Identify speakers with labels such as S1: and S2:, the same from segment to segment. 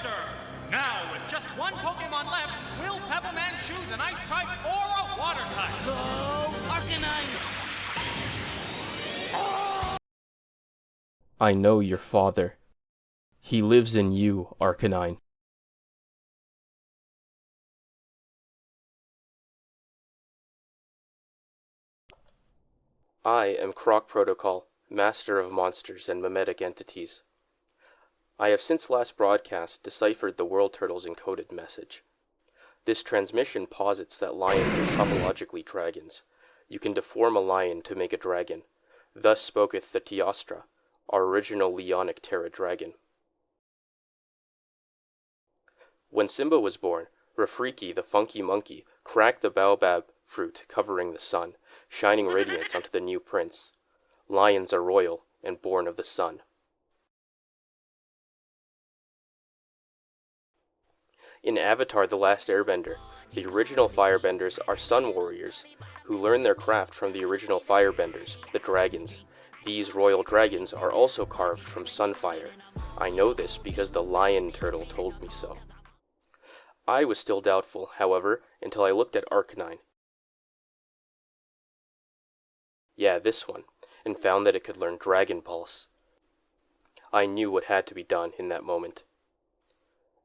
S1: Master! Now, with just one Pokemon left, will Pepperman choose an Ice type or a Water type?
S2: Go, Arcanine!
S3: I know your father. He lives in you, Arcanine. I am CROCPROT Protocol, Master of Monsters and Mimetic Entities. I have since last broadcast deciphered the World Turtle's encoded message. This transmission posits that lions are topologically dragons. You can deform a lion to make a dragon. Thus spoketh the Teostra, our original Leonic Tera dragon. When Simba was born, Rafiki the funky monkey cracked the baobab fruit covering the sun, shining radiance onto the new prince. Lions are royal and born of the sun. In Avatar: The Last Airbender, the original firebenders are sun warriors, who learn their craft from the original firebenders, the dragons. These royal dragons are also carved from sunfire. I know this because the lion turtle told me so. I was still doubtful, however, until I looked at Arcanine. Yeah, this one, and found that it could learn Dragon Pulse. I knew what had to be done in that moment.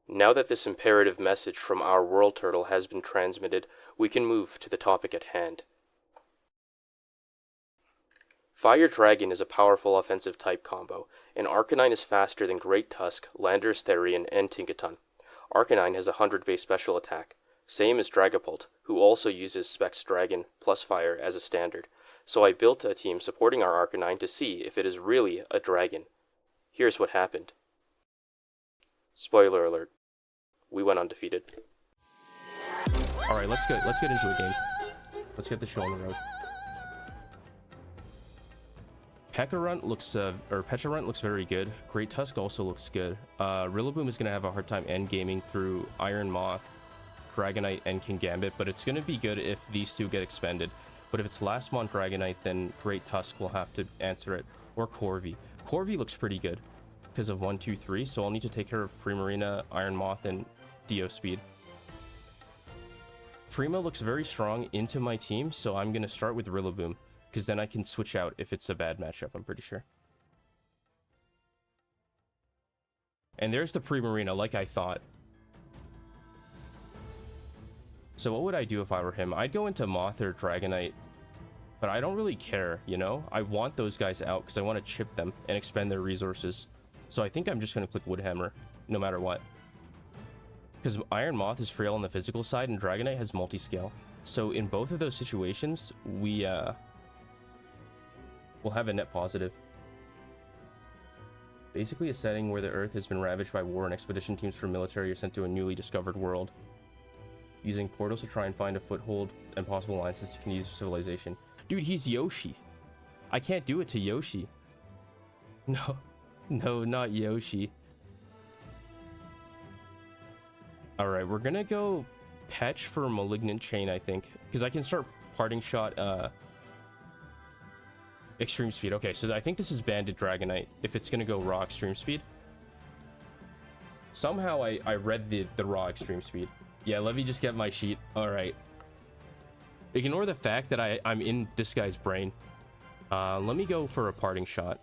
S3: Now that this imperative message from our World Turtle has been transmitted, we can move to the topic at hand. Fire Dragon is a powerful offensive type combo, and Arcanine is faster than Great Tusk, Landorus Therian, and Tinkaton. Arcanine has a 100 base special attack, same as Dragapult, who also uses Specs Dragon plus Fire as a standard, so I built a team supporting our Arcanine to see if it is really a dragon. Here's what happened. Spoiler alert. We went undefeated.
S4: Alright, let's get into a game. Let's get the show on the road. Pecharunt looks very good. Great Tusk also looks good. Rillaboom is going to have a hard time endgaming through Iron Moth, Dragonite, and Kingambit, but it's going to be good if these two get expended. But if it's Lastmon Dragonite, then Great Tusk will have to answer it, or Corvi. Corvi looks pretty good because of 1, 2, 3, so I'll need to take care of Primarina, Iron Moth, and Dio Speed. Prima looks very strong into my team, so I'm going to start with Rillaboom, because then I can switch out if it's a bad matchup, I'm pretty sure. And there's the Primarina, like I thought. So what would I do if I were him? I'd go into Moth or Dragonite, but I don't really care, you know? I want those guys out because I want to chip them and expend their resources. So I think I'm just going to click Woodhammer, no matter what. Because Iron Moth is frail on the physical side and Dragonite has multi-scale. So in both of those situations, we'll have a net positive. Basically a setting where the Earth has been ravaged by war and expedition teams from military are sent to a newly discovered world, using portals to try and find a foothold and possible alliances to continue civilization. Dude, he's Yoshi. I can't do it to Yoshi. No, not Yoshi. Alright, we're gonna go Petch for Malignant Chain, I think. Because I can start Parting Shot, Extreme Speed. Okay, so I think this is Banded Dragonite, if it's gonna go Raw Extreme Speed. Somehow I read the Raw Extreme Speed. Yeah, let me just get my sheet. Alright. Ignore the fact that I'm in this guy's brain. Let me go for a Parting Shot.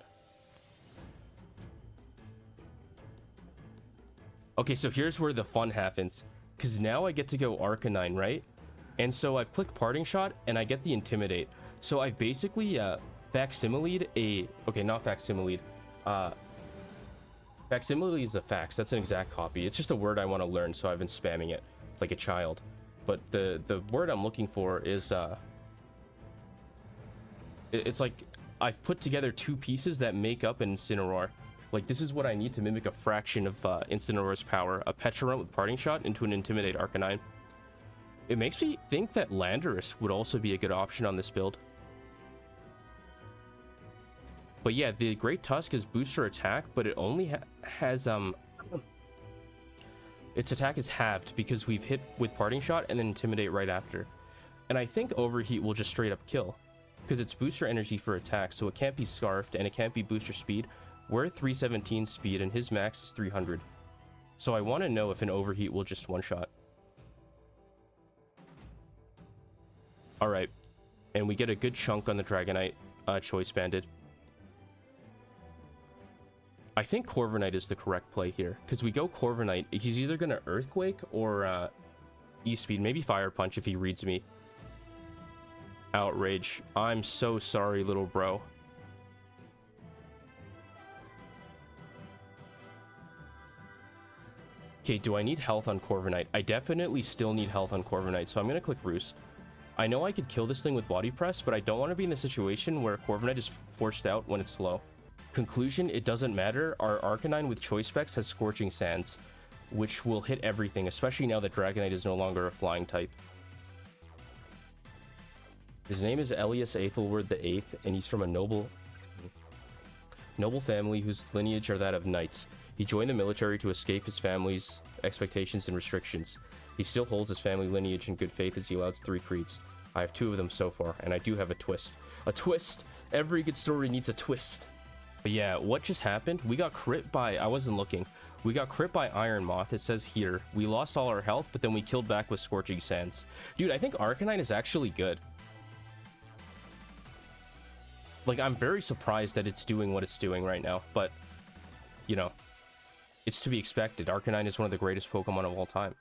S4: Okay, so here's where the fun happens. Because now I get to go Arcanine, right? And so I've clicked Parting Shot, and I get the Intimidate. So I've basically facsimiled a... Okay, not facsimiled. Facsimile is a fax. That's an exact copy. It's just a word I want to learn, so I've been spamming it like a child. But the word I'm looking for is... It's like I've put together two pieces that make up an Incineroar. Like, this is what I need to mimic a fraction of Incineroar's power. A Pecharunt with Parting Shot into an Intimidate Arcanine. It makes me think that Landorus would also be a good option on this build. But yeah, the Great Tusk is booster attack, but it only has, its attack is halved because we've hit with Parting Shot and then Intimidate right after. And I think Overheat will just straight up kill, because it's booster energy for attack, so it can't be Scarfed and it can't be booster speed. We're 317 speed and his max is 300. So I want to know if an overheat will just one-shot. Alright. And we get a good chunk on the Dragonite Choice Banded. I think Corviknight is the correct play here. Because we go Corviknight, he's either going to Earthquake or E-Speed. Maybe Fire Punch if he reads me. Outrage. I'm so sorry, little bro. Okay, do I need health on Corviknight? I definitely still need health on Corviknight, so I'm going to click Roost. I know I could kill this thing with Body Press, but I don't want to be in a situation where Corviknight is forced out when it's low. Conclusion, it doesn't matter. Our Arcanine with Choice Specs has Scorching Sands, which will hit everything, especially now that Dragonite is no longer a flying type. His name is Elias Aethelward the Eighth, and he's from a noble family whose lineage are that of knights. He joined the military to escape his family's expectations and restrictions. He still holds his family lineage in good faith as he allows 3 creeds. I have 2 of them so far, and I do have a twist. A twist! Every good story needs a twist. But yeah, what just happened? We got crit by... I wasn't looking. We got crit by Iron Moth. It says here. We lost all our health, but then we killed back with Scorching Sands. Dude, I think Arcanine is actually good. Like, I'm very surprised that it's doing what it's doing right now, but, you know, it's to be expected. Arcanine is one of the greatest Pokemon of all time.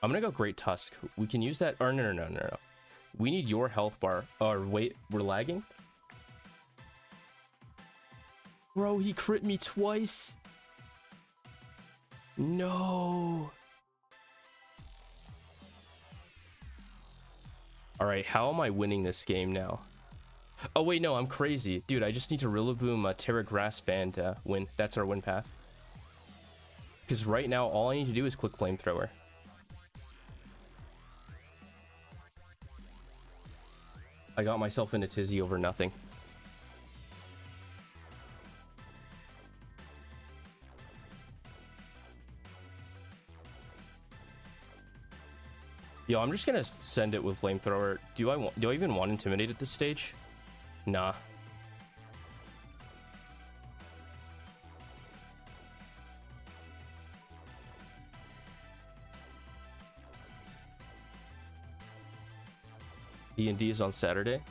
S4: I'm gonna go Great Tusk. We can use that. Or no. We need your health bar. Or wait, we're lagging? Bro, he crit me twice. No. Alright, how am I winning this game now? Oh wait, no, I'm crazy. Dude, I just need to Rillaboom Tera Grass Band win. That's our win path. Because right now, all I need to do is click Flamethrower. I got myself in a tizzy over nothing. Yo, I'm just gonna send it with Flamethrower. Do I even want Intimidate at this stage? Nah. D&D is on Saturday.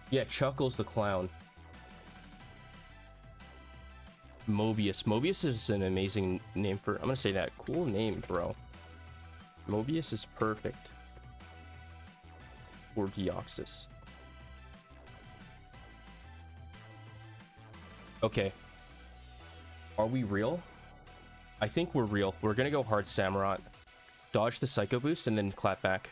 S4: Yeah, Chuckles the Clown. Mobius. Mobius is an amazing name for... I'm gonna say that. Cool name, bro. Mobius is perfect for Deoxys. Okay. Are we real? I think we're real. We're gonna go hard Samurott. Dodge the Psycho Boost and then clap back.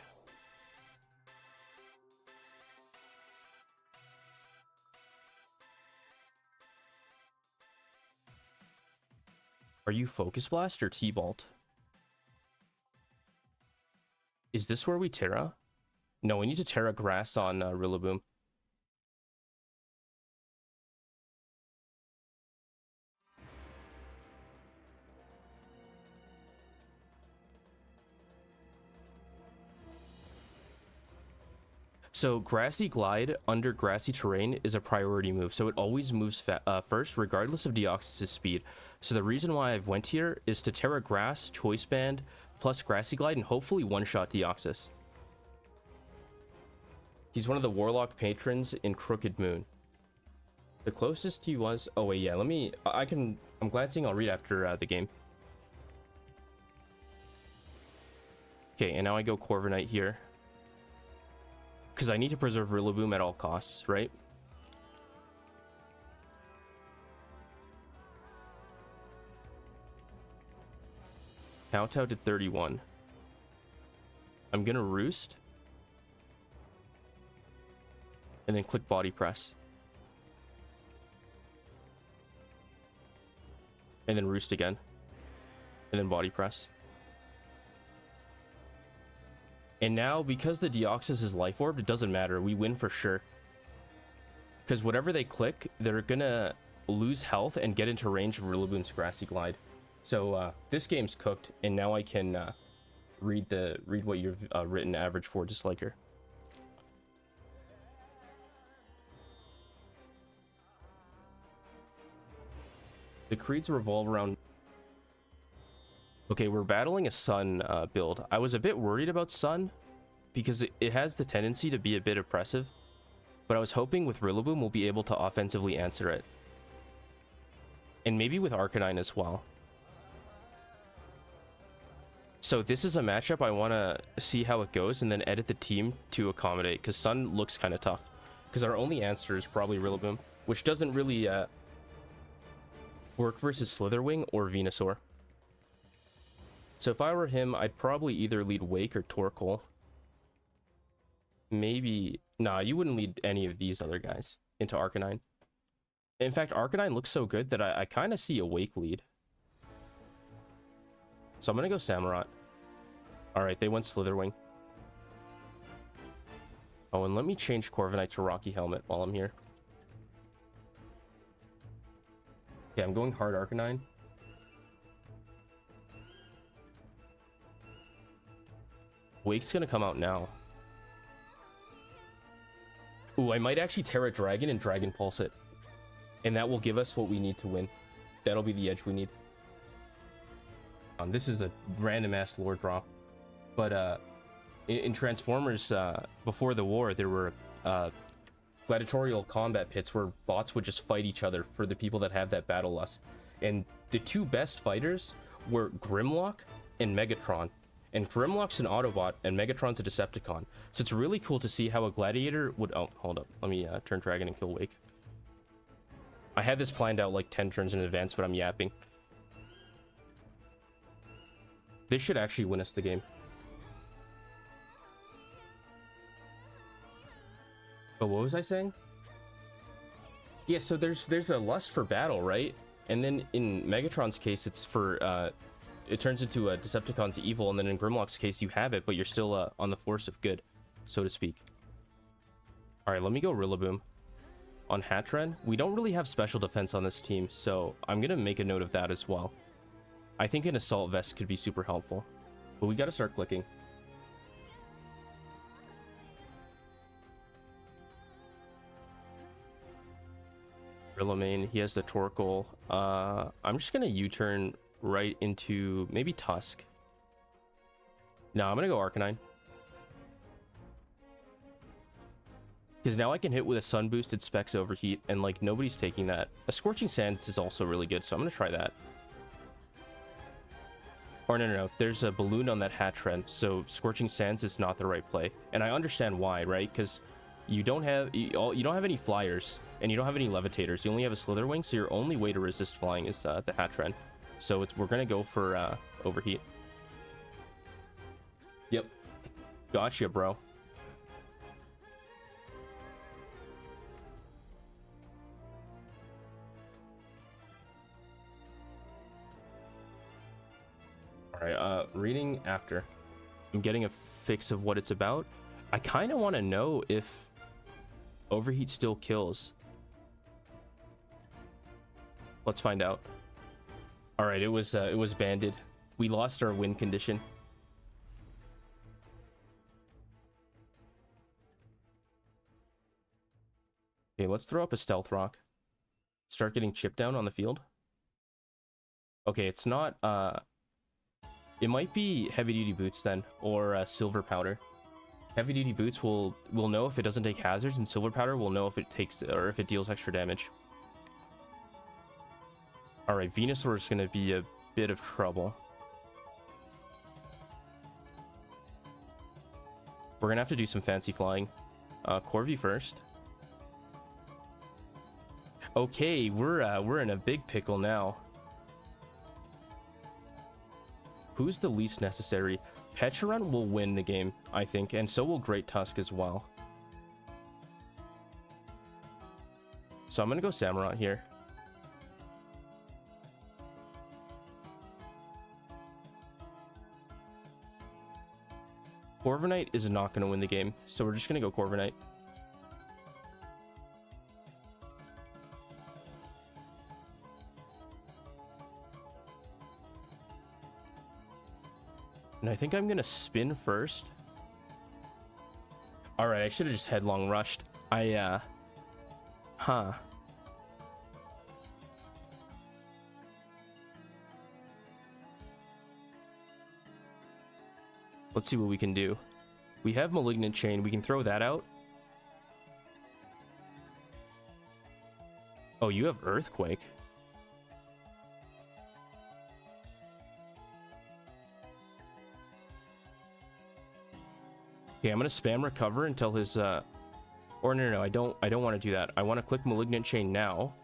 S4: Are you Focus Blast or T-Bolt? Is this where we Tera? No, we need to Tera Grass on Rillaboom. So Grassy Glide under grassy terrain is a priority move, so it always moves first, regardless of Deoxys' speed. So the reason why I've went here is to Tera Grass, Choice Band, plus Grassy Glide, and hopefully one-shot Deoxys. He's one of the Warlock patrons in Crooked Moon. The closest he was... Oh, wait, yeah, let me... I'm glancing, I'll read after the game. Okay, and now I go Corviknight here. Because I need to preserve Rillaboom at all costs, right? Kowtow did 31. I'm gonna Roost. And then click Body Press. And then Roost again. And then Body Press. And now, because the Deoxys is Life Orb, it doesn't matter. We win for sure. Because whatever they click, they're gonna lose health and get into range of Rillaboom's Grassy Glide. So this game's cooked, and now I can read what you've written average for Disliker. The creeds revolve around... Okay, we're battling a Sun build. I was a bit worried about Sun because it has the tendency to be a bit oppressive, but I was hoping with Rillaboom we'll be able to offensively answer it. And maybe with Arcanine as well. So this is a matchup I want to see how it goes and then edit the team to accommodate, because Sun looks kind of tough. Because our only answer is probably Rillaboom, which doesn't really work versus Slitherwing or Venusaur. So if I were him, I'd probably either lead Wake or Torkoal. Maybe... Nah, you wouldn't lead any of these other guys into Arcanine. In fact, Arcanine looks so good that I kind of see a Wake lead. So I'm going to go Samurott. Alright, they went Slitherwing. Oh, and let me change Corviknight to Rocky Helmet while I'm here. Okay, I'm going hard Arcanine. Wake's gonna come out now. Ooh, I might actually Tera Dragon and Dragon Pulse it. And that will give us what we need to win. That'll be the edge we need. This is a random ass lore drop. But in Transformers, before the war, there were gladiatorial combat pits where bots would just fight each other for the people that have that battle lust. And the two best fighters were Grimlock and Megatron. And Grimlock's an Autobot and Megatron's a Decepticon. So it's really cool to see how a gladiator would... Oh, hold up. Let me turn Dragon and kill Wake. I had this planned out like 10 turns in advance, but I'm yapping. This should actually win us the game. But what was I saying? Yeah, so there's a lust for battle, right? And then in Megatron's case, it's for... it turns into a Decepticon's evil, and then in Grimlock's case, you have it, but you're still on the force of good, so to speak. Alright, let me go Rillaboom. On Hatren, we don't really have special defense on this team, so I'm going to make a note of that as well. I think an Assault Vest could be super helpful, but we got to start clicking. Rillamane, he has the Torkoal. I'm just going to U-turn right into maybe Tusk. No, I'm going to go Arcanine. Because now I can hit with a Sun Boosted Specs Overheat, and like nobody's taking that. A Scorching Sands is also really good, so I'm going to try that. Or no, there's a balloon on that Hatren, so Scorching Sands is not the right play. And I understand why, right? Because you don't have any flyers, and you don't have any levitators. You only have a Slitherwing, so your only way to resist flying is the Hatren. So we're going to go for Overheat. Yep. Gotcha, bro. Alright, reading after. I'm getting a fix of what it's about. I kind of want to know if Overheat still kills. Let's find out. Alright, it was banded. We lost our win condition. Okay, let's throw up a Stealth Rock. Start getting chip down on the field. Okay, it's not... It might be Heavy Duty Boots then, or Silver Powder. Heavy Duty Boots will know if it doesn't take hazards, and Silver Powder will know if it takes, or if it deals extra damage. Alright, Venusaur is going to be a bit of trouble. We're going to have to do some fancy flying. Corvi first. Okay, we're in a big pickle now. Who's the least necessary? Pecharunt will win the game, I think, and so will Great Tusk as well. So I'm going to go Samurott here. Corviknight is not going to win the game, so we're just going to go Corviknight. And I think I'm going to spin first. Alright, I should have just headlong rushed. Let's see what we can do. We have Malignant Chain. We can throw that out. Oh, you have Earthquake. Okay, I'm gonna spam Recover until his or no, I don't want to do that. I want to click Malignant Chain now.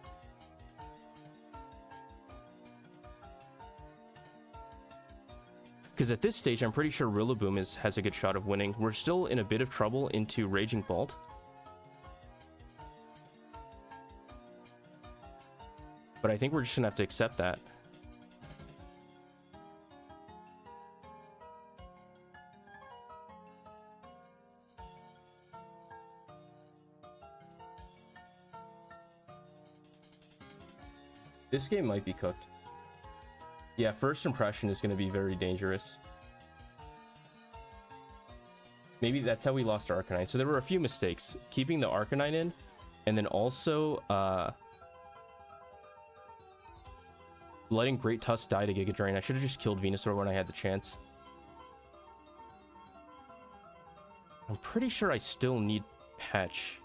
S4: Because at this stage, I'm pretty sure Rillaboom has a good shot of winning. We're still in a bit of trouble into Raging Bolt. But I think we're just going to have to accept that. This game might be cooked. Yeah, first impression is going to be very dangerous. Maybe that's how we lost Arcanine. So there were a few mistakes. Keeping the Arcanine in, and then also letting Great Tusk die to Giga Drain. I should have just killed Venusaur when I had the chance. I'm pretty sure I still need Patch.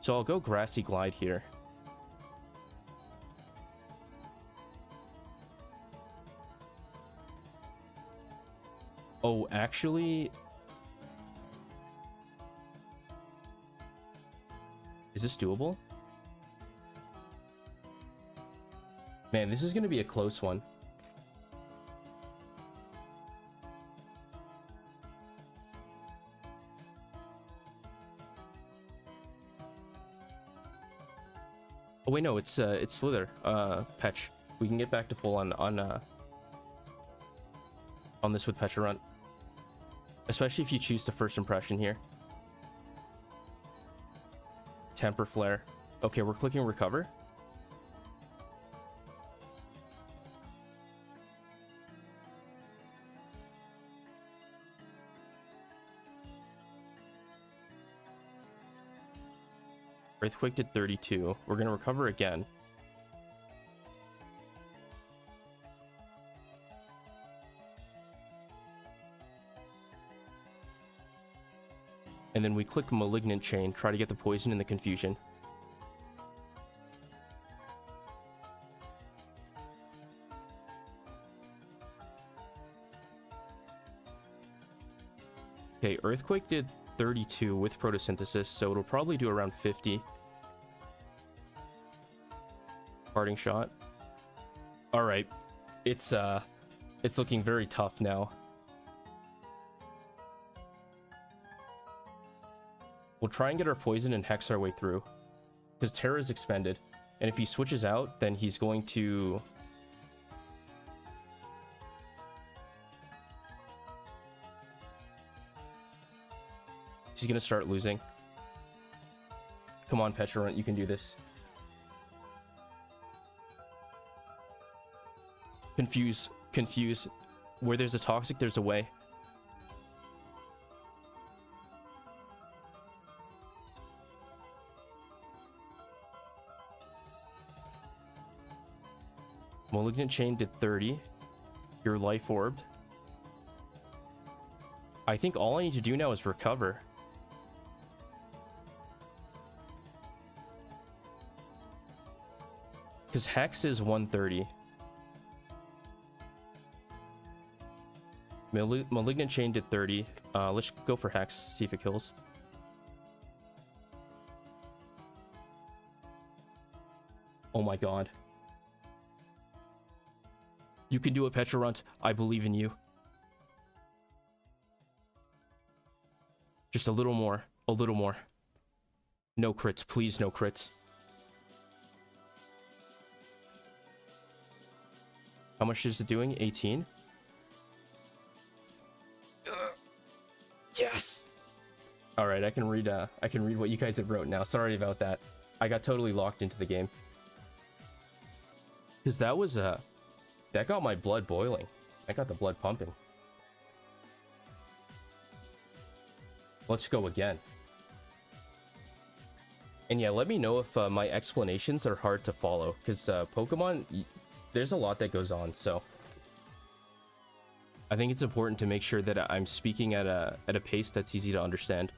S4: So I'll go Grassy Glide here. Oh, actually... Is this doable? Man, this is going to be a close one. Oh wait, no, it's Slither. Petch. We can get back to full on this with Pecharunt. Especially if you choose the first impression here. Temper Flare. Okay, we're clicking Recover. Earthquake did 32. We're going to recover again. And then we click Malignant Chain, try to get the poison and the confusion. Okay, Earthquake did 32 with Photosynthesis, so it'll probably do around 50. Parting Shot. Alright. It's looking very tough now. We'll try and get our poison and hex our way through. Because Tera is expended. And if he switches out, then he's going to... He's going to start losing. Come on, Pecharunt, you can do this. Confuse. Confuse. Where there's a Toxic, there's a way. Malignant Chain did 30. You're Life Orbed. I think all I need to do now is recover. Because Hex is 130. Malignant Chain did 30. Let's go for Hex, see if it kills. Oh my god. You can do it, Pecharunt. I believe in you. Just a little more. A little more. No crits. Please, no crits. How much is it doing? 18? Yes! Alright, I can read what you guys have wrote now. Sorry about that. I got totally locked into the game. Because that was, that got my blood boiling. I got the blood pumping. Let's go again. And yeah, let me know if my explanations are hard to follow, because Pokemon, there's a lot that goes on, so I think it's important to make sure that I'm speaking at a pace that's easy to understand.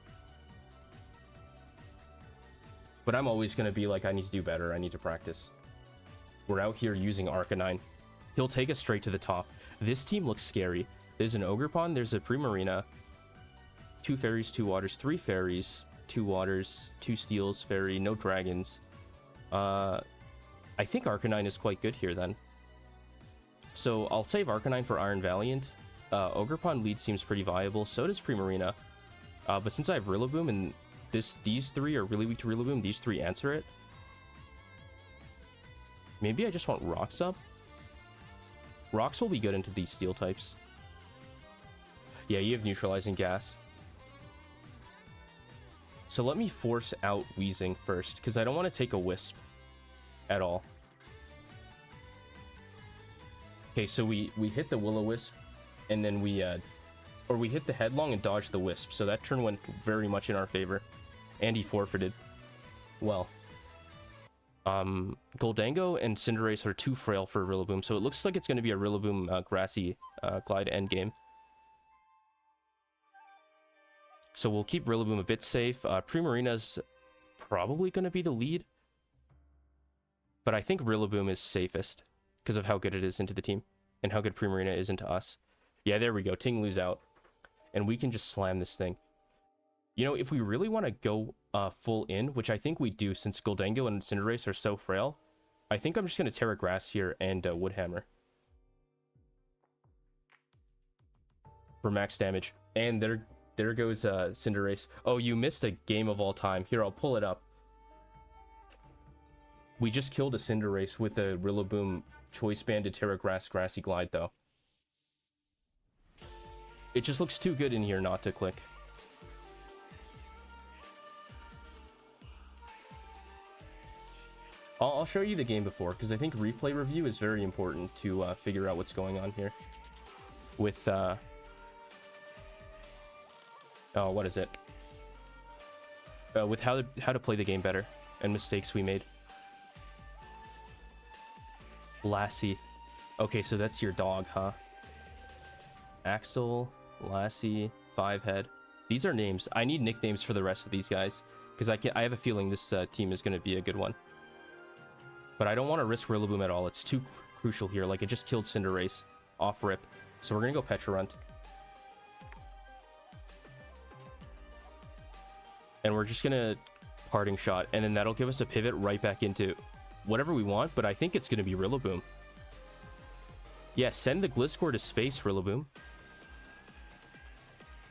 S4: But I'm always going to be like, I need to do better, I need to practice. We're out here using Arcanine. He'll take us straight to the top. This team looks scary. There's an Ogerpon, there's a Primarina, 2 fairies, 2 waters, 3 fairies, 2 waters, 2 steels, fairy, no dragons. I think Arcanine is quite good here then. So I'll save Arcanine for Iron Valiant. Ogerpon lead seems pretty viable, so does Primarina. But since I have Rillaboom and these 3 are really weak to Rillaboom, these 3 answer it. Maybe I just want Rocks up. Rocks will be good into these steel types. Yeah, you have neutralizing gas. So let me force out Weezing first, because I don't want to take a Wisp at all. Okay, so we hit the Will-O-Wisp, and then we hit the Headlong and dodged the Wisp, so that turn went very much in our favor. And he forfeited. Well, Goldango and Cinderace are too frail for Rillaboom, so it looks like it's going to be a Rillaboom Grassy Glide endgame. So we'll keep Rillaboom a bit safe. Primarina's probably going to be the lead, but I think Rillaboom is safest because of how good it is into the team and how good Primarina is into us. Yeah, there we go. Tinglu's out, and we can just slam this thing. You know, if we really want to go full in, which I think we do since Goldango and Cinderace are so frail, I think I'm just going to Tera Grass here and Woodhammer for max damage. And there goes Cinderace. Oh, you missed a game of all time. Here, I'll pull it up. We just killed a Cinderace with a Rillaboom Choice Banded Tera Grass Grassy Glide, though. It just looks too good in here not to click. I'll show you the game before, because I think replay review is very important to figure out what's going on here. With, oh, what is it? With how to play the game better, and mistakes we made. Lassie. Okay, so that's your dog, huh? Axel, Lassie, Fivehead. These are names. I need nicknames for the rest of these guys, because I have a feeling this team is going to be a good one. But I don't want to risk Rillaboom at all. It's too crucial here. Like, it just killed Cinderace off rip. So we're going to go Pecharunt. And we're just going to Parting Shot. And then that'll give us a pivot right back into whatever we want. But I think it's going to be Rillaboom. Yeah, send the Gliscor to space, Rillaboom.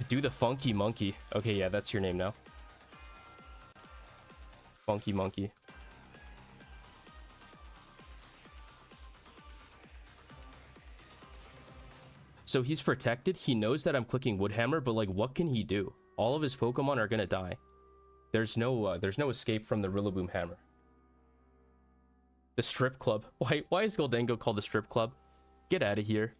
S4: Do the Funky Monkey. Okay, yeah, that's your name now. Funky Monkey. So he's protected. He knows that I'm clicking Woodhammer, but like, what can he do? All of his Pokemon are gonna die. There's no escape from the Rillaboom hammer. The Strip Club. Why is Goldango called the Strip Club? Get out of here.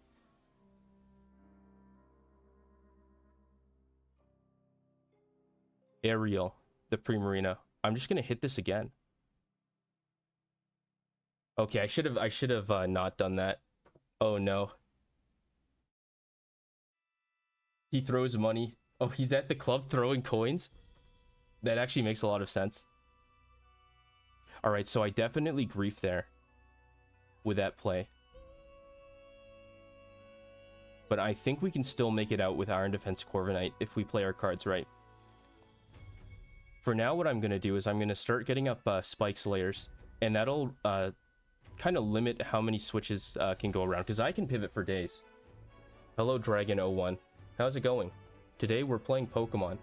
S4: Ariel, the Primarina. I'm just gonna hit this again. Okay, I should have not done that. Oh no. He throws money. Oh, he's at the club throwing coins? That actually makes a lot of sense. Alright, so I definitely grief there with that play. But I think we can still make it out with Iron Defense Corviknight if we play our cards right. For now, what I'm going to do is I'm going to start getting up Spike's layers. And that'll kind of limit how many switches can go around. Because I can pivot for days. Hello, Dragon01. How's it going? Today we're playing Pokemon.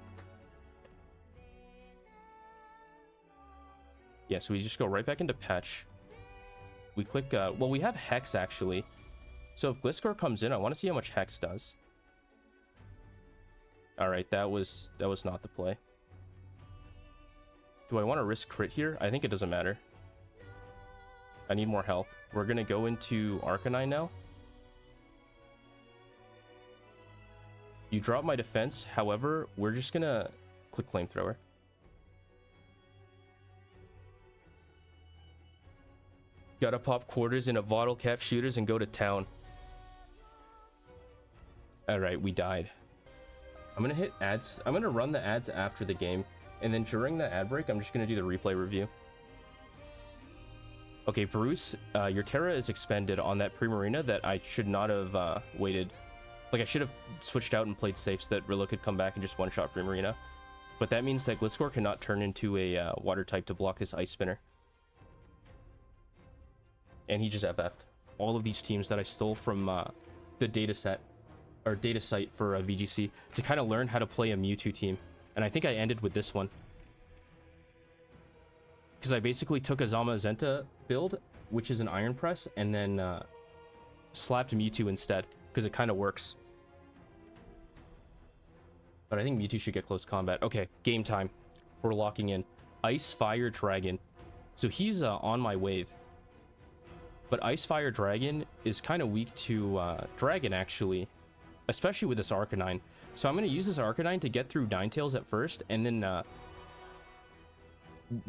S4: Yeah, so we just go right back into Patch. We click, well, we have Hex actually. So if Gliscor comes in, I want to see how much Hex does. Alright, that was not the play. Do I want to risk crit here? I think it doesn't matter. I need more health. We're gonna go into Arcanine now. You drop my defense, however, we're just gonna click Flamethrower. Gotta pop quarters in a bottle cap shooters and go to town. Alright, we died. I'm gonna hit ads. I'm gonna run the ads after the game. And then during the ad break, I'm just gonna do the replay review. Okay, Bruce, your Tera is expended on that Primarina that I should not have waited. Like, I should have switched out and played safe so that Rillo could come back and just one-shot Primarina. But that means that Gliscor cannot turn into a water type to block this Ice Spinner. And he just FF'd all of these teams that I stole from the data set, or data site for VGC, to kind of learn how to play a Mewtwo team. And I think I ended with this one. Because I basically took a Zamazenta build, which is an Iron Press, and then slapped Mewtwo instead, because it kind of works. But I think Mewtwo should get close combat. Okay, game time. We're locking in. Ice Fire Dragon. So he's on my wave. But Ice Fire Dragon is kind of weak to Dragon, actually. Especially with this Arcanine. So I'm going to use this Arcanine to get through Ninetales at first, and then I'm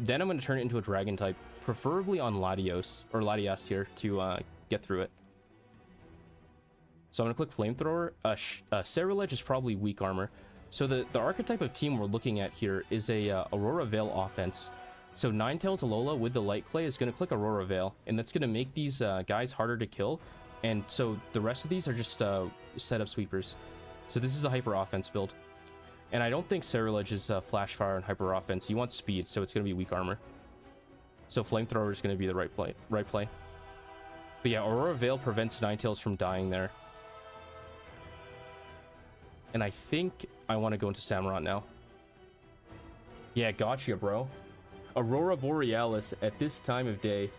S4: going to turn it into a Dragon type. Preferably on Latios, or Latias here, to get through it. So I'm going to click Flamethrower. Ceruledge is probably weak armor. So the archetype of team we're looking at here is a Aurora Veil offense. So Ninetales Alola with the Light Clay is going to click Aurora Veil, and that's going to make these guys harder to kill. And so the rest of these are just setup sweepers. So this is a hyper offense build. And I don't think Ceruledge is Flash Fire and hyper offense. You want speed, so it's going to be weak armor. So Flamethrower is going to be the right play. But yeah, Aurora Veil prevents Ninetales from dying there. And I think I want to go into Samurott now. Yeah, gotcha, bro. Aurora Borealis at this time of day.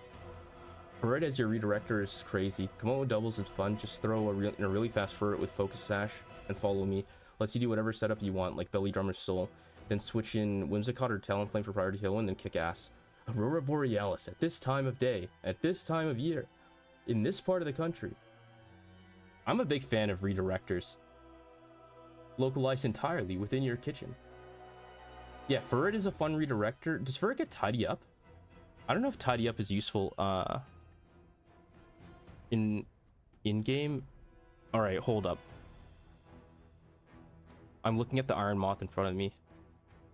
S4: Right as your redirector is crazy. Komodo doubles is fun. Just throw a really fast Furret with Focus Sash and follow me. Lets you do whatever setup you want, like Belly Drummer's Soul. Then switch in Whimsicott or Talonflame for priority heal and then kick ass. Aurora Borealis at this time of day, at this time of year, in this part of the country. I'm a big fan of redirectors. Localized entirely within your kitchen. Yeah, Furret is a fun redirector. Does Furret get Tidy Up? I don't know if Tidy Up is useful in-game. Alright, hold up. I'm looking at the Iron Moth in front of me.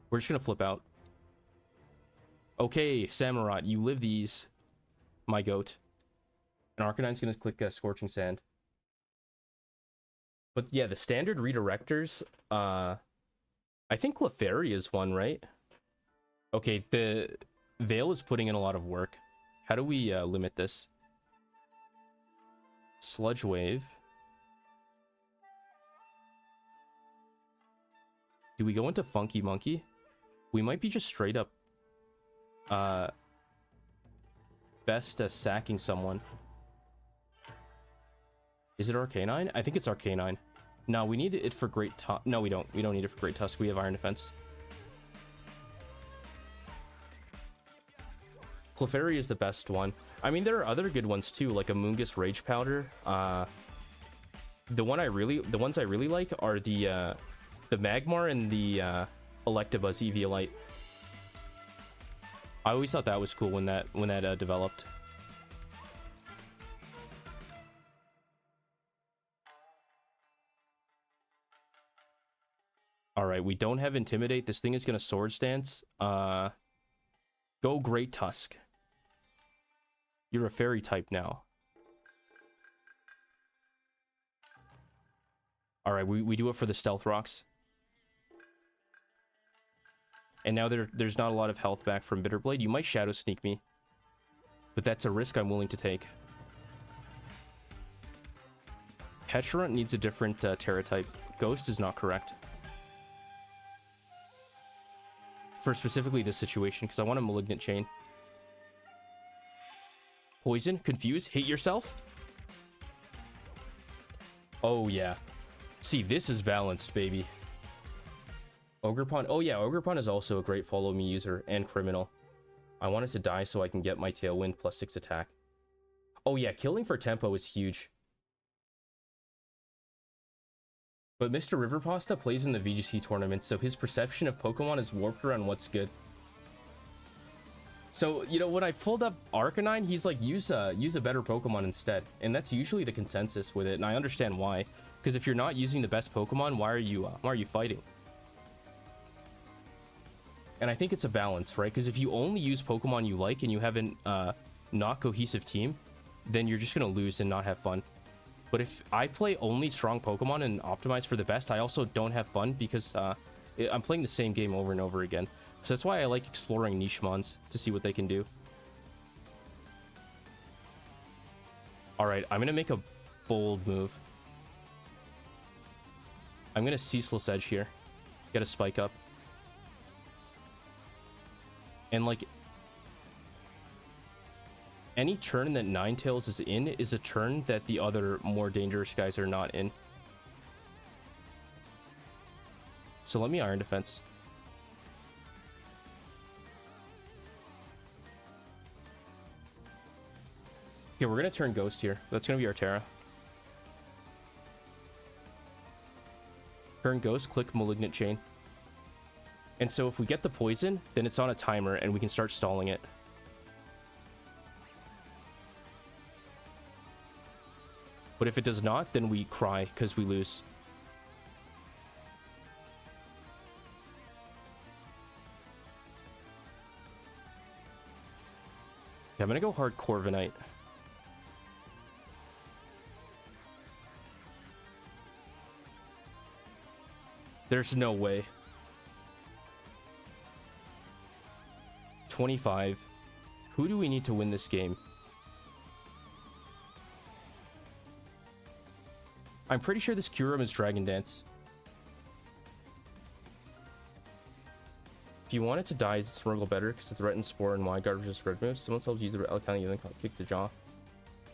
S4: We're just gonna flip out. Okay, Samurott, you live these, my goat. And Arcanine's gonna click Scorching Sand. But yeah, the standard redirectors, I think Clefairy is one, right? Okay, the Veil is putting in a lot of work. How do we limit this? Sludge Wave. Do we go into Funky Monkey? We might be just straight up best sacking someone. Is it Arcanine? I think it's Arcanine. No, we need it for Great Tusk. No, we don't. We don't need it for Great Tusk. We have Iron Defense. Clefairy is the best one. I mean, there are other good ones too, like Amoonguss Rage Powder. The ones I really like are the Magmar and the Electabuzz Eviolite. I always thought that was cool when that developed. All right, we don't have Intimidate. This thing is gonna Swords Dance. Go Great Tusk. You're a fairy type now. All right, we do it for the Stealth Rocks. And now there's not a lot of health back from Bitterblade. You might Shadow Sneak me, but that's a risk I'm willing to take. Pecharunt needs a different Tera type. Ghost is not correct. For specifically this situation, because I want a Malignant Chain. Poison, Confuse, hit yourself. Oh yeah. See, this is balanced, baby. Ogerpon. Oh yeah, Ogerpon is also a great follow me user and criminal. I want it to die so I can get my Tailwind +6 attack. Oh yeah, killing for tempo is huge. But Mr. Riverpasta plays in the VGC tournament, so his perception of Pokemon is warped around what's good. So, you know, when I pulled up Arcanine, he's like, use a better Pokemon instead. And that's usually the consensus with it, and I understand why. Because if you're not using the best Pokemon, why are you fighting? And I think it's a balance, right? Because if you only use Pokemon you like and you have an not cohesive team, then you're just going to lose and not have fun. But if I play only strong Pokemon and optimize for the best, I also don't have fun because I'm playing the same game over and over again. So that's why I like exploring niche mons to see what they can do. Alright, I'm going to make a bold move. I'm going to Ceaseless Edge here. Get a Spike up. And, like, any turn that Ninetales is in is a turn that the other more dangerous guys are not in. So let me Iron Defense. Okay, we're going to turn Ghost here. That's going to be our Tera. Turn Ghost, click Malignant Chain. And so if we get the poison, then it's on a timer and we can start stalling it. But if it does not, then we cry because we lose. Okay, I'm going to go hard Corviknight. There's no way. 25. Who do we need to win this game? I'm pretty sure this Kyurem is Dragon Dance. If you want it to die, Smirgle better because it threatens Spore and Wide Guard versus Red moves. Someone tells you the Arcanine, then kick the jaw.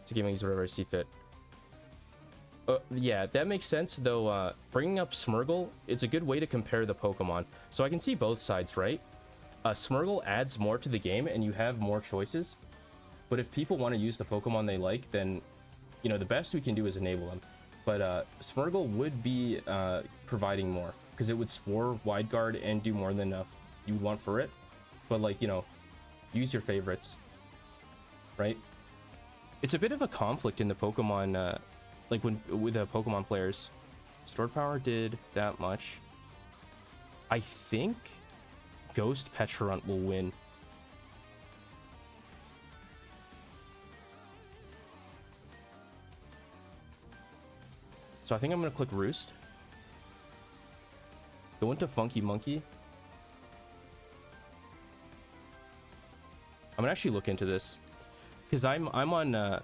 S4: It's a game I use wherever I see fit. Yeah, that makes sense, though. Bringing up Smirgle, it's a good way to compare the Pokemon. So I can see both sides, right? Smirgle adds more to the game, and you have more choices. But if people want to use the Pokemon they like, then, you know, the best we can do is enable them. But Smirgle would be providing more, because it would Spore, Wide Guard, and do more than you would want for it. But, like, you know, use your favorites, right? It's a bit of a conflict in the Pokemon... like with the Pokemon players. Stored power did that much. I think Ghost Pecharunt will win. So I think I'm going to click Roost. Go into Funky Monkey. I'm going to actually look into this. Because I'm on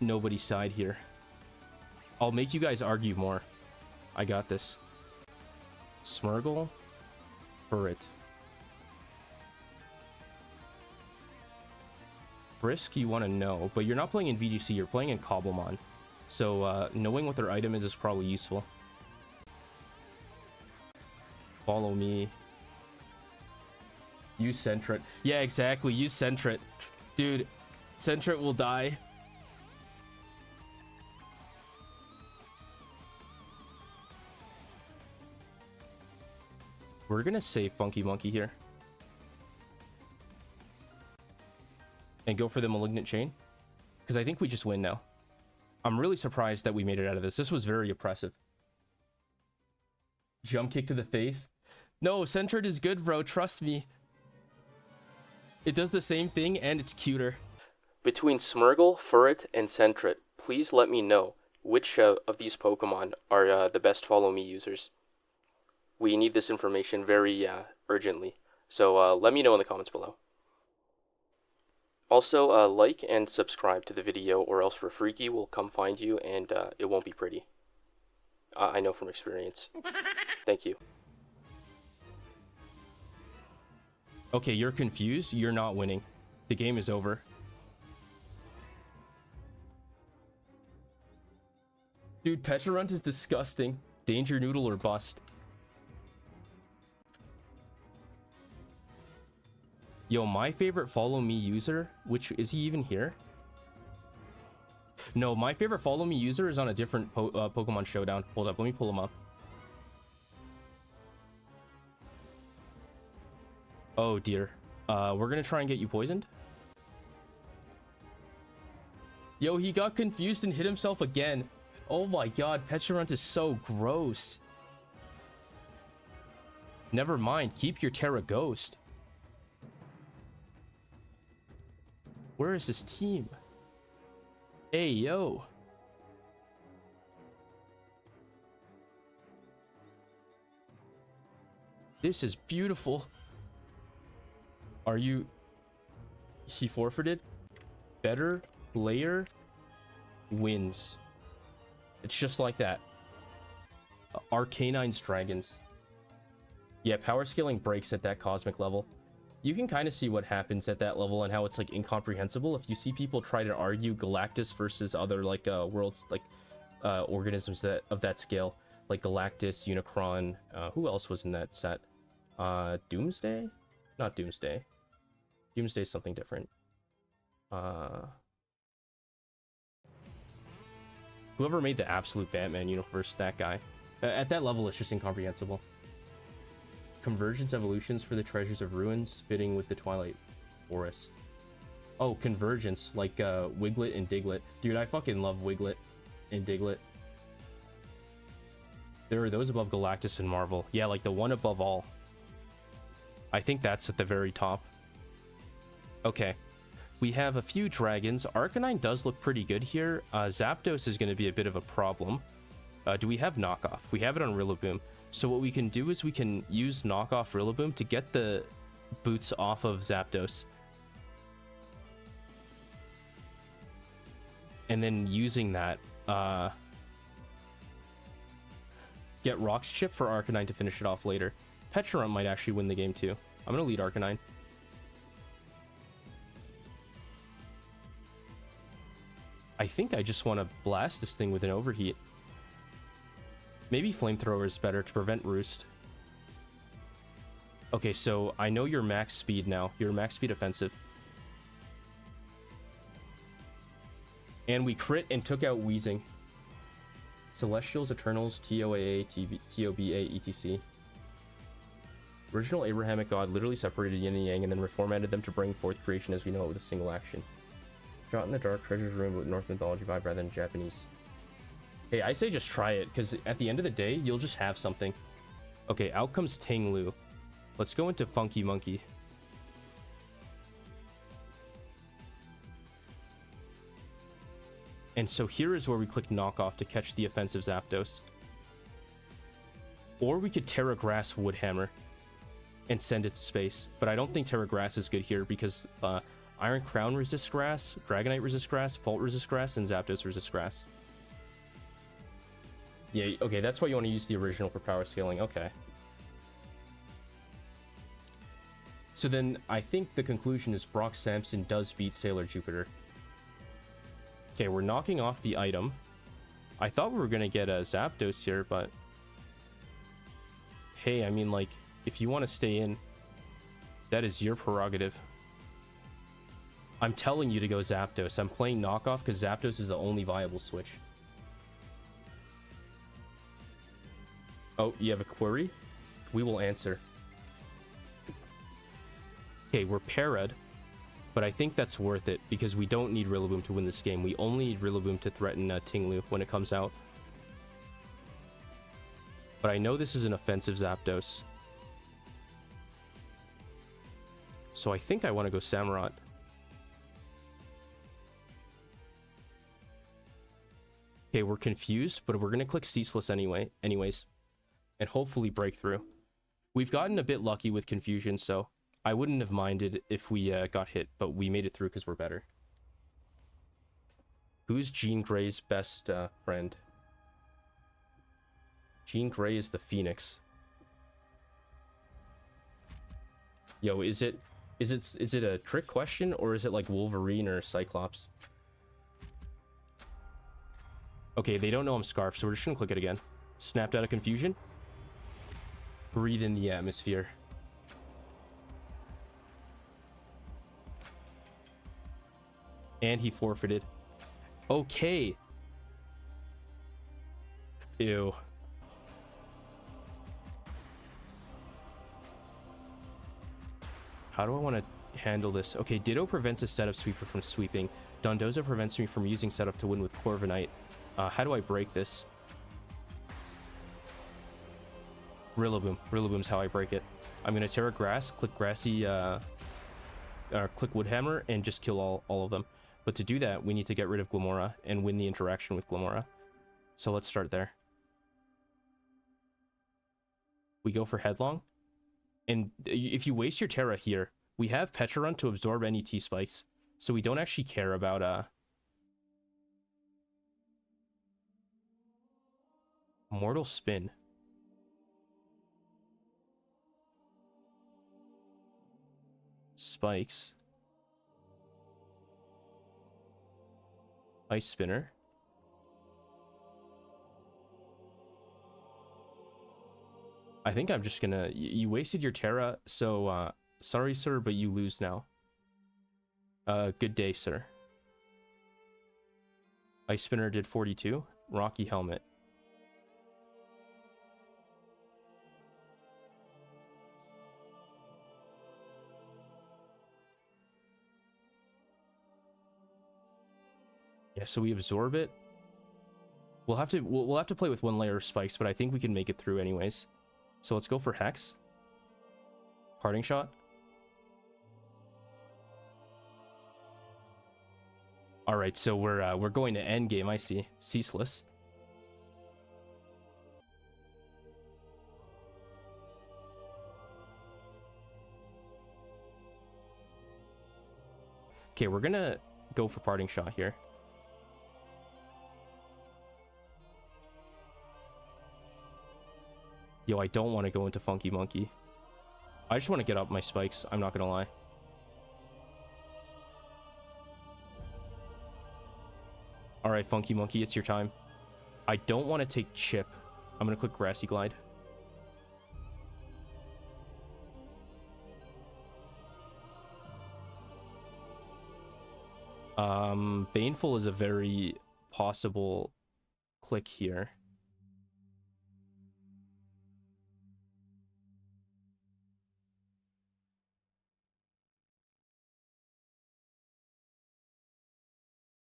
S4: nobody's side here. I'll make you guys argue more. I got this. Smirgle. Burret. Brisk you want to know, but you're not playing in VGC, you're playing in Cobblemon. So knowing what their item is probably useful. Follow me. Use Sentret. Yeah, exactly. Use Sentret. Dude, Sentret will die. We're gonna save Funky Monkey here. And go for the Malignant Chain. Because I think we just win now. I'm really surprised that we made it out of this. This was very oppressive. Jump kick to the face. No, Sentret is good, bro. Trust me. It does the same thing, and it's cuter.
S3: Between Smirgle, Furret, and Sentret, please let me know which of these Pokemon are the best Follow Me users. We need this information very urgently, so let me know in the comments below. Also, like and subscribe to the video, or else Freaky will come find you, and it won't be pretty. I know from experience. Thank you.
S4: Okay, you're confused. You're not winning. The game is over. Dude, Pecharunt is disgusting. Danger Noodle or bust. Yo, my favorite Follow Me user, which is he even here? No, my favorite Follow Me user is on a different Pokemon Showdown. Hold up, let me pull him up. Oh dear. We're gonna try and get you poisoned. Yo, he got confused and hit himself again. Oh my god, Pecharunt is so gross. Never mind, keep your Tera Ghost. Where is this team? Hey, yo. This is beautiful. Are you... He forfeited? Better player wins. It's just like that. Arcanine's Dragons. Yeah, power scaling breaks at that cosmic level. You can kind of see what happens at that level and how it's like incomprehensible. If you see people try to argue Galactus versus other like worlds, like organisms that of that scale, like Galactus, Unicron, who else was in that set? Doomsday? Not Doomsday. Doomsday's something different. Whoever made the absolute Batman universe, that guy. At that level, it's just incomprehensible. Convergence evolutions for the treasures of ruins, fitting with the Twilight Forest. Oh, convergence, like Wiglet and Diglett. Dude, I fucking love Wiglet and Diglett. There are those above Galactus and Marvel. Yeah, like the one above all. I think that's at the very top. Okay. We have a few dragons. Arcanine does look pretty good here. Zapdos is going to be a bit of a problem. Do we have knockoff? We have it on Rillaboom. So what we can do is we can use knockoff Rillaboom to get the boots off of Zapdos. And then using that, get Rock's Chip for Arcanine to finish it off later. Pecharunt might actually win the game too. I'm going to lead Arcanine. I think I just want to blast this thing with an overheat. Maybe Flamethrower is better to prevent Roost. Okay, so I know you're max speed now. You're max speed offensive. And we crit and took out Wheezing. Celestials, Eternals, TOAA, TOBA, etc. Original Abrahamic God literally separated yin and yang and then reformatted them to bring forth creation as we know it with a single action. Shot in the dark, treasures room with North mythology vibe rather than Japanese. Hey, I say just try it, because at the end of the day, you'll just have something. Okay, out comes Tinglu. Let's go into Funky Monkey. And so here is where we click knockoff to catch the offensive Zapdos. Or we could Terra Grass Woodhammer and send it to space. But I don't think Terra Grass is good here because Iron Crown resists grass, Dragonite resists grass, Bolt resists grass, and Zapdos resists grass. Yeah, okay, that's why you want to use the original for power scaling. Okay. So then I think the conclusion is Brock Sampson does beat Sailor Jupiter. Okay, we're knocking off the item. I thought we were going to get a Zapdos here, but... Hey, I mean, like, if you want to stay in, that is your prerogative. I'm telling you to go Zapdos. I'm playing knockoff because Zapdos is the only viable switch. Oh, you have a query? We will answer. Okay, we're parried, but I think that's worth it because we don't need Rillaboom to win this game. We only need Rillaboom to threaten Tinglu when it comes out. But I know this is an offensive Zapdos. So I think I want to go Samurott. Okay, we're confused, but we're going to click Ceaseless anyways. And hopefully breakthrough. We've gotten a bit lucky with confusion, so I wouldn't have minded if we got hit, but we made it through because we're better. Who's Jean Grey's best friend? Jean Grey is the Phoenix. Yo, is it a trick question or is it like Wolverine or Cyclops? Okay, they don't know I'm Scarf, so we're just gonna click it again. Snapped out of confusion. Breathe in the atmosphere. And he forfeited. Okay. Ew. How do I want to handle this? Okay, Ditto prevents a setup sweeper from sweeping. Dondozo prevents me from using setup to win with Corviknight. How do I break this? Rillaboom. Rillaboom's how I break it. I'm gonna Tera Grass, click Grassy, click Woodhammer, and just kill all of them. But to do that, we need to get rid of Glamora and win the interaction with Glamora. So let's start there. We go for Headlong. And if you waste your Tera here, we have Pecharunt to absorb any T-Spikes. So we don't actually care about, Mortal Spin. Spikes. Ice Spinner. I think I'm just gonna... You wasted your Tera, so, sorry, sir, but you lose now. Good day, sir. Ice Spinner did 42. Rocky Helmet. Yeah, so we absorb it. We'll have to play with one layer of spikes, but I think we can make it through anyways. So let's go for Hex. Parting Shot. All right, so we're going to end game. I see. Ceaseless. Okay, we're gonna go for Parting Shot here. Yo, I don't want to go into Funky Monkey. I just want to get up my spikes. I'm not gonna lie. All right, Funky Monkey, it's your time. I don't want to take Chip. I'm gonna click Grassy Glide. Baneful is a very possible click here.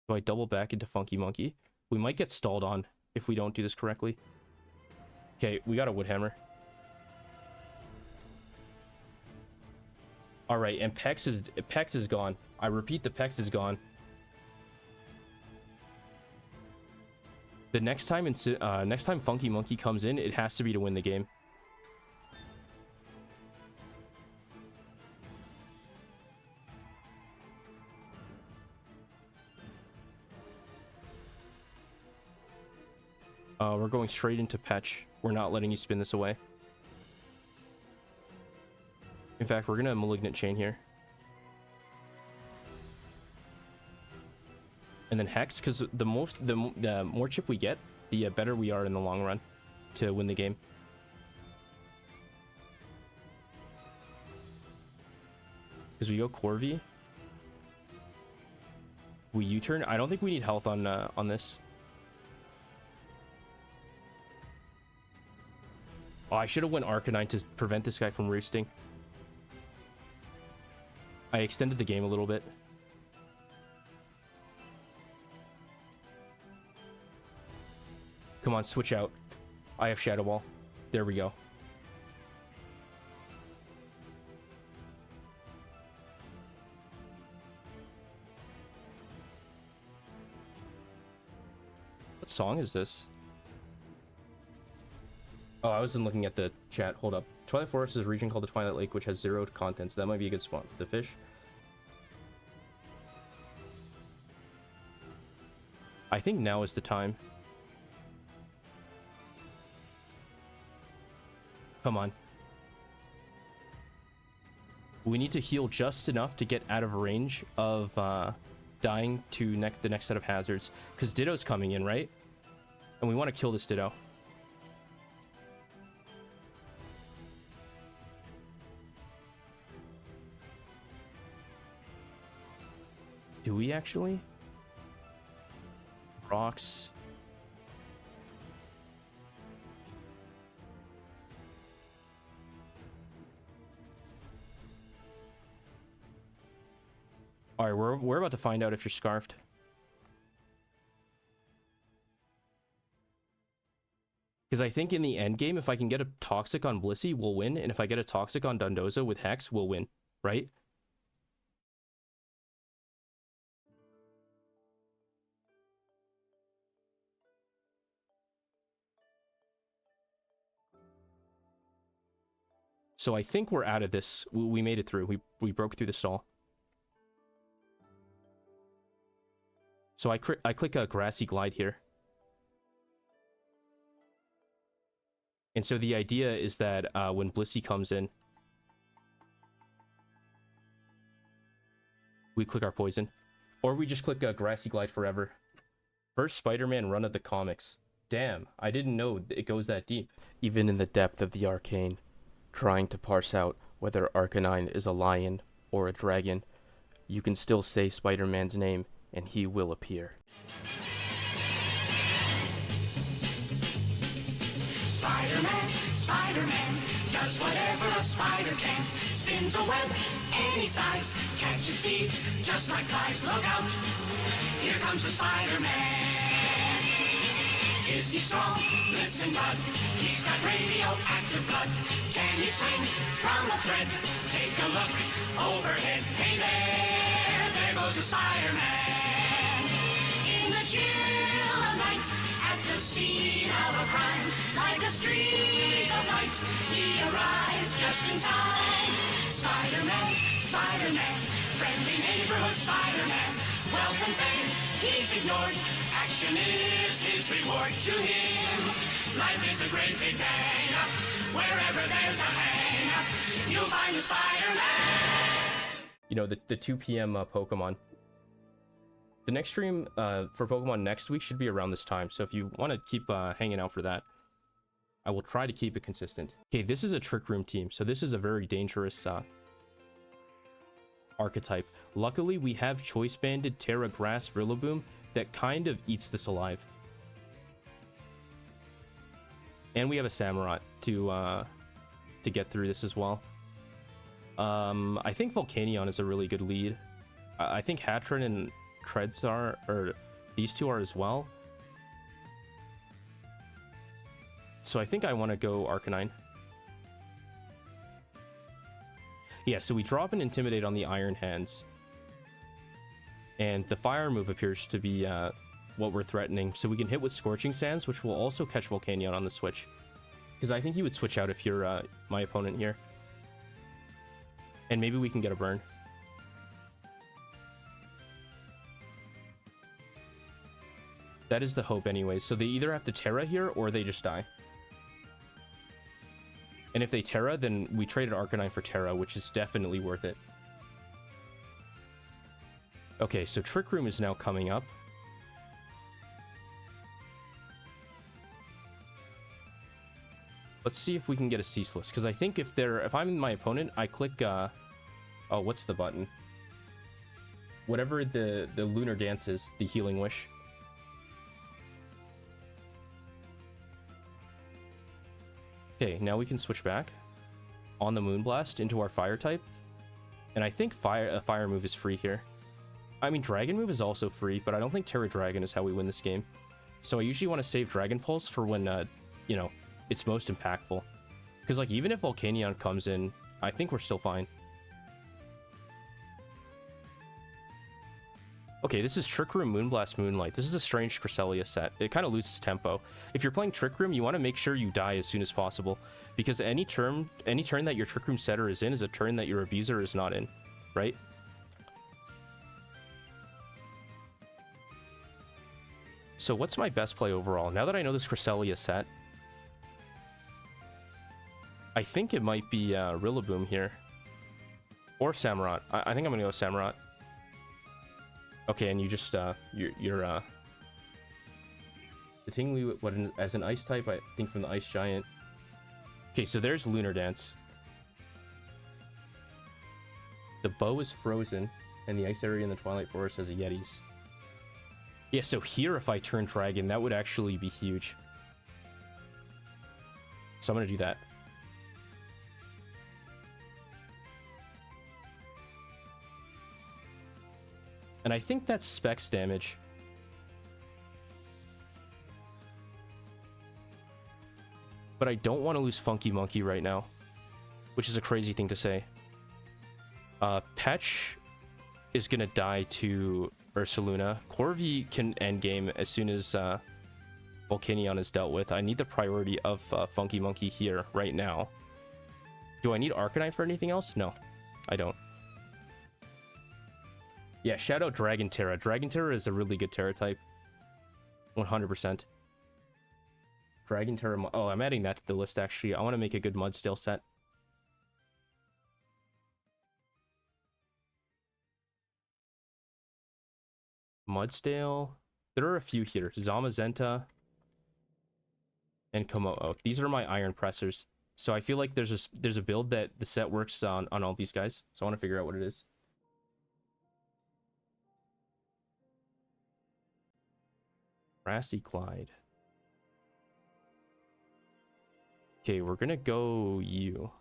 S4: Do I double back into Funky Monkey? We might get stalled on if we don't do this correctly. Okay, we got a Woodhammer. All right, and Pex is gone. I repeat, the Pex is gone. The next time Funky Monkey comes in, it has to be to win the game. We're going straight into Petch. We're not letting you spin this away. In fact, we're gonna Malignant Chain here. And then Hex, because the more chip we get, the better we are in the long run to win the game. Because we go Corvi. We U-turn. I don't think we need health on this. Oh, I should have went Arcanine to prevent this guy from roosting. I extended the game a little bit. Come on, switch out. I have Shadow Ball. There we go. What song is this? Oh, I wasn't looking at the chat. Hold up. Twilight Forest is a region called the Twilight Lake, which has 0 content, so that might be a good spot for the fish. I think now is the time. Come on. We need to heal just enough to get out of range of dying to the next set of hazards. Because Ditto's coming in, right? And we want to kill this Ditto. Do we actually? Rocks. All right, we're about to find out if you're scarfed. Because I think in the end game, if I can get a Toxic on Blissey, we'll win. And if I get a Toxic on Dondozo with Hex, we'll win. Right? So I think we're out of this. We made it through. We broke through the stall. So I click a Grassy Glide here. And so the idea is that when Blissey comes in, we click our Poison. Or we just click a Grassy Glide forever. First Spider-Man run of the comics. Damn, I didn't know it goes that deep.
S3: Even in the depth of the arcane, trying to parse out whether Arcanine is a lion or a dragon, you can still say Spider-Man's name and he will appear.
S5: Spider-Man, Spider-Man, does whatever a spider can. Spins a web any size, catches thieves just like flies. Look out, here comes the Spider-Man. Is he strong? Listen, bud, he's got radioactive blood. Can he swing from a thread? Take a look overhead. Hey there goes the Spider-Man. In the chill of night, at the scene of a crime, like a streak of light, he arrives just in time. Spider-Man, Spider-Man, friendly neighborhood Spider-Man. Wealth and fame, he's ignored. Action is his reward to him. Life is a great big bang. Wherever there's a hang, you'll find a Spider-Man.
S4: You know, the 2 p.m. Pokemon. The next stream for Pokemon next week should be around this time. So if you want to keep hanging out for that, I will try to keep it consistent. Okay, this is a Trick Room team. So this is a very dangerous archetype. Luckily, we have Choice Banded Tera Grass Rillaboom that kind of eats this alive. And we have a Samurott to get through this as well. I think Volcanion is a really good lead. I think Hatron and Treadsar, or these two are as well. So I think I want to go Arcanine. Yeah, so we drop an Intimidate on the Iron Hands. And the Fire move appears to be what we're threatening. So we can hit with Scorching Sands, which will also catch Volcanion on the switch. Because I think you would switch out if you're my opponent here. And maybe we can get a burn. That is the hope anyways. So they either have to Tera here or they just die. And if they Tera, then we traded Arcanine for Tera, which is definitely worth it. Okay, so Trick Room is now coming up. Let's see if we can get a Ceaseless, because I think if I'm my opponent, I click oh, what's the button? Whatever the Lunar Dance is, the Healing Wish. Okay, now we can switch back on the Moonblast into our Fire type. And I think a Fire move is free here. I mean, Dragon move is also free, but I don't think Terra Dragon is how we win this game. So I usually want to save Dragon Pulse for when, you know, it's most impactful. Because, like, even if Volcanion comes in, I think we're still fine. Okay, this is Trick Room, Moonblast, Moonlight. This is a strange Cresselia set. It kind of loses tempo. If you're playing Trick Room, you want to make sure you die as soon as possible. Because any turn that your Trick Room setter is in is a turn that your Abuser is not in, right? So what's my best play overall? Now that I know this Cresselia set, I think it might be Rillaboom here. Or Samurott. I think I'm going to go Samurott. Okay, and you just, you're the Tinglu, as an Ice type, I think from the Ice Giant. Okay, so there's Lunar Dance. The bow is frozen, and the ice area in the Twilight Forest has a Yetis. Yeah, so here, if I turn Dragon, that would actually be huge. So I'm gonna do that. And I think that's Specs damage. But I don't want to lose Funky Monkey right now, which is a crazy thing to say. Petch is going to die to Ursaluna. Corvi can endgame as soon as Volcanion is dealt with. I need the priority of Funky Monkey here right now. Do I need Arcanine for anything else? No, I don't. Yeah, shout out Dragon Tera. Dragon Tera is a really good Tera type. 100%. Dragon Tera... Oh, I'm adding that to the list, actually. I want to make a good Mudsdale set. Mudsdale. There are a few here. Zamazenta and Komodo. These are my iron pressers. So I feel like there's a build that the set works on all these guys. So I want to figure out what it is. Grassy Glide. Okay, we're gonna go you.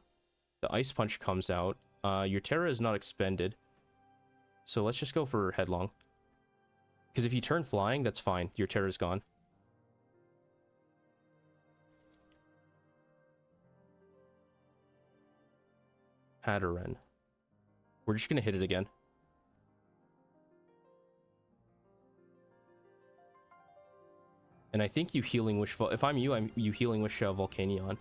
S4: The Ice Punch comes out. Your Tera is not expended. So let's just go for Headlong. Because if you turn flying, that's fine. Your Tera's gone. Hatterene. We're just gonna hit it again. And I think you Healing Wish... If I'm you Healing Wish Volcanion.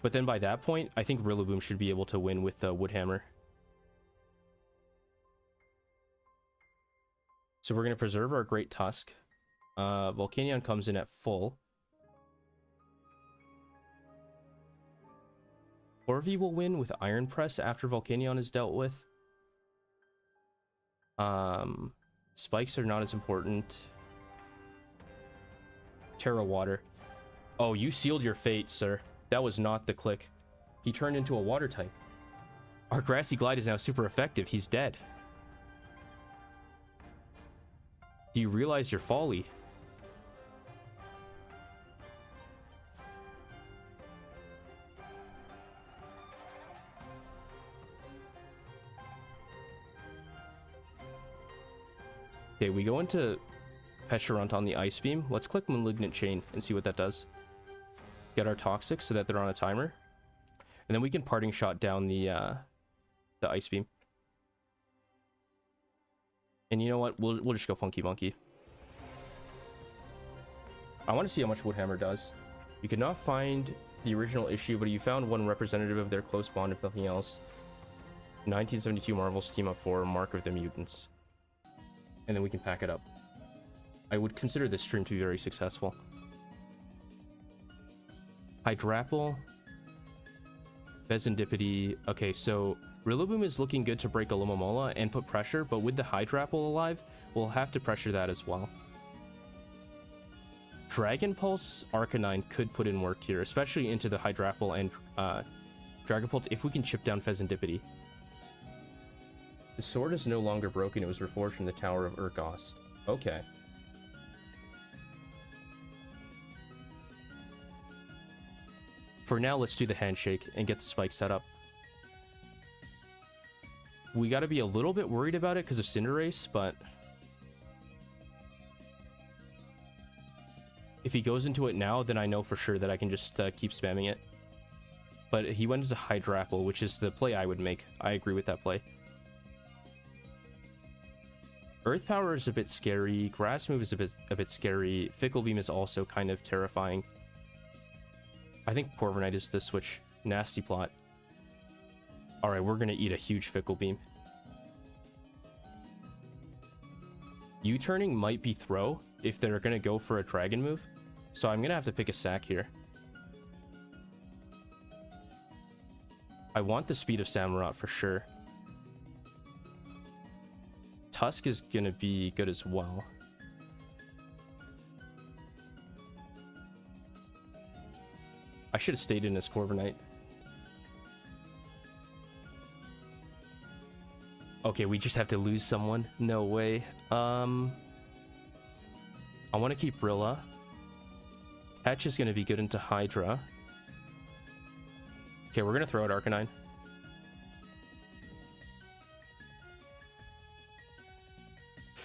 S4: But then by that point, I think Rillaboom should be able to win with Woodhammer. So we're going to preserve our Great Tusk. Volcanion comes in at full. Corvi will win with Iron Press after Volcanion is dealt with. Spikes are not as important. Terra Water. Oh, you sealed your fate, sir. That was not the click. He turned into a water type. Our Grassy Glide is now super effective. He's dead. Do you realize your folly? Okay, we go into Pecharunt on the Ice Beam. Let's click Malignant Chain and see what that does. Get our Toxic so that they're on a timer. And then we can Parting Shot down the Ice Beam. And you know what? We'll just go Funky Monkey. I want to see how much Woodhammer does. You could not find the original issue, but you found one representative of their close bond, if nothing else. 1972 Marvel's Team Up 4, Mark of the Mutants. And then we can pack it up. I would consider this stream to be very successful. Hydrapple. Bezendipity. Okay, so Rillaboom is looking good to break a Alomomola and put pressure, but with the Hydrapple alive, we'll have to pressure that as well. Dragon Pulse Arcanine could put in work here, especially into the Hydrapple and Dragon Pulse if we can chip down Fezandipity. The sword is no longer broken. It was reforged from the Tower of Urgost. Okay. For now, let's do the handshake and get the spike set up. We got to be a little bit worried about it because of Cinderace, but if he goes into it now, then I know for sure that I can just keep spamming it. But he went into Hydrapple, which is the play I would make. I agree with that play. Earth Power is a bit scary. Grass Move is a bit scary. Fickle Beam is also kind of terrifying. I think Corviknight is the switch. Nasty plot. Alright, we're going to eat a huge Fickle Beam. U-turning might be throw if they're going to go for a dragon move. So I'm going to have to pick a sack here. I want the speed of Samurott for sure. Tusk is going to be good as well. I should have stayed in as Corviknight. Okay, we just have to lose someone. No way. I want to keep Rilla. Hatch is going to be good into Hydra. Okay, we're going to throw out Arcanine.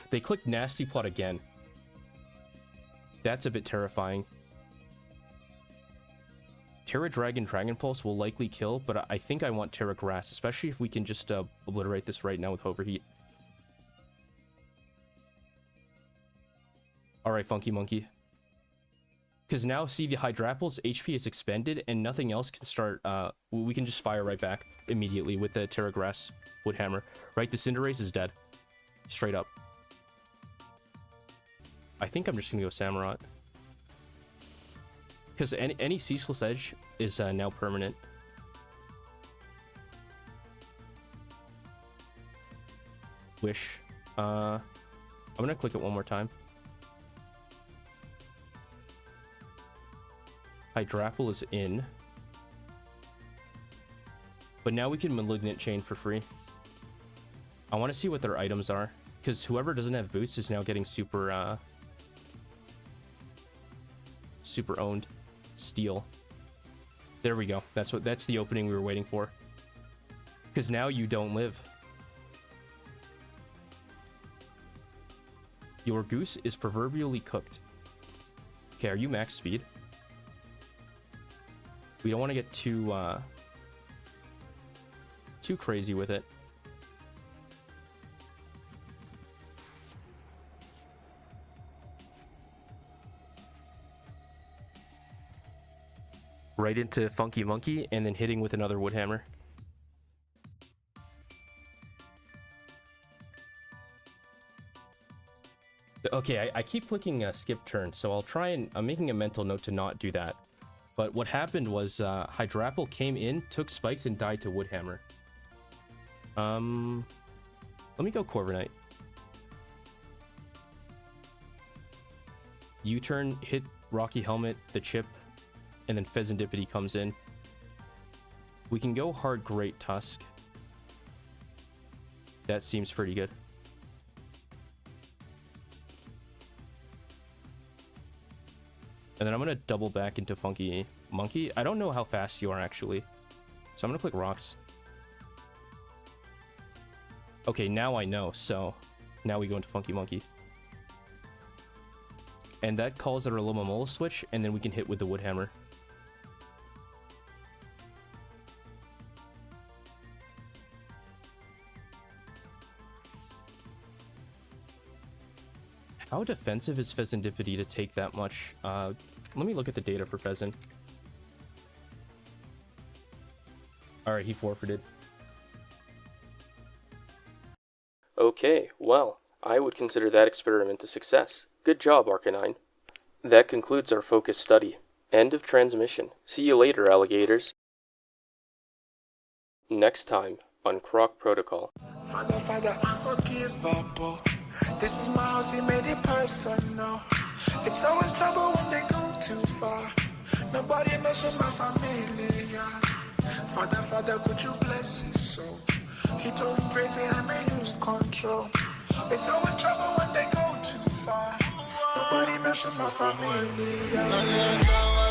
S4: They clicked Nasty Plot again. That's a bit terrifying. Tera Dragon Dragon Pulse will likely kill, but I think I want Tera Grass, especially if we can just obliterate this right now with Overheat. Alright, Funky Monkey. Because now, see, the Hydrapple's HP is expended, and nothing else can start, we can just fire right back immediately with the Tera Grass Woodhammer. Right, the Cinderace is dead. Straight up. I think I'm just gonna go Samurott. Because any Ceaseless Edge is now permanent. Wish. I'm gonna click it one more time. Hydrapple is in. But now we can Malignant Chain for free. I want to see what their items are. Because whoever doesn't have boots is now getting super, super owned. Steal. There we go. That's the opening we were waiting for. Because now you don't live. Your goose is proverbially cooked. Okay, are you max speed? We don't want to get too crazy with it. Right into Funky Monkey, and then hitting with another Woodhammer. Okay, I keep clicking skip turn, so I'll try and... I'm making a mental note to not do that. But what happened was Hydrapple came in, took spikes, and died to Woodhammer. Let me go Corviknight. U-turn, hit Rocky Helmet, the chip, and then Pheasantipity comes in. We can go hard Great Tusk. That seems pretty good. And then I'm going to double back into Funky Monkey. I don't know how fast you are, actually. So I'm going to click Rocks. Okay, now I know. So now we go into Funky Monkey. And that calls our Alomomola switch, and then we can hit with the Woodhammer. How defensive is Pheasantipity to take that much? Let me look at the data for Pheasant. Alright, he forfeited.
S3: Okay, well, I would consider that experiment a success. Good job, Arcanine. That concludes our focus study. End of transmission. See you later, alligators. Next time on Croc Protocol.
S6: Father, unforgivable. This is my house, he made it personal. It's always trouble when they go too far. Nobody mention my family, yeah. Father, could you bless his soul? He told him crazy, I may lose control. It's always trouble when they go too far. Nobody mention my family, yeah.